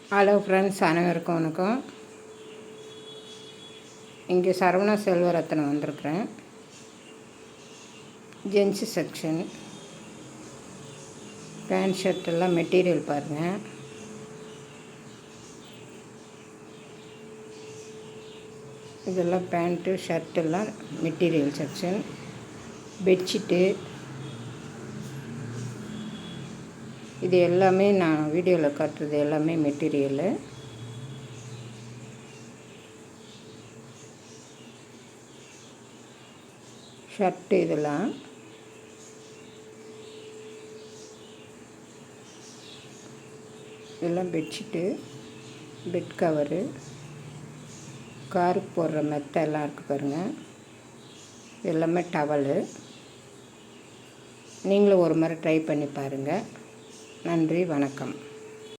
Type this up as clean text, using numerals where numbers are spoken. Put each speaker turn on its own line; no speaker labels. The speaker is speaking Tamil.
ஹலோ ஃப்ரெண்ட்ஸ், அனைவருக்கும் வணக்கம். இங்கே சரவணா செல்வரத்னம் வந்திருக்கிறேன். ஜென்ஸு செக்ஷன் பேண்ட் ஷர்ட் எல்லாம் மெட்டீரியல் பாருங்கள். இதெல்லாம் பேண்ட்டு ஷர்ட்டெல்லாம் மெட்டீரியல் செக்ஷன். பெட்ஷீட்டு இது எல்லாமே நான் வீடியோவில் காட்டுறது எல்லாமே மெட்டீரியலு. ஷர்ட்டு இதெல்லாம் பெட்ஷீட்டு, பெட் கவரு, காருக்கு போடுற மெத்தை எல்லாம் இருக்குது பாருங்கள். எல்லாமே டவலு. நீங்களும் ஒரு முறை ட்ரை பண்ணி பாருங்கள். நன்றி, வணக்கம்.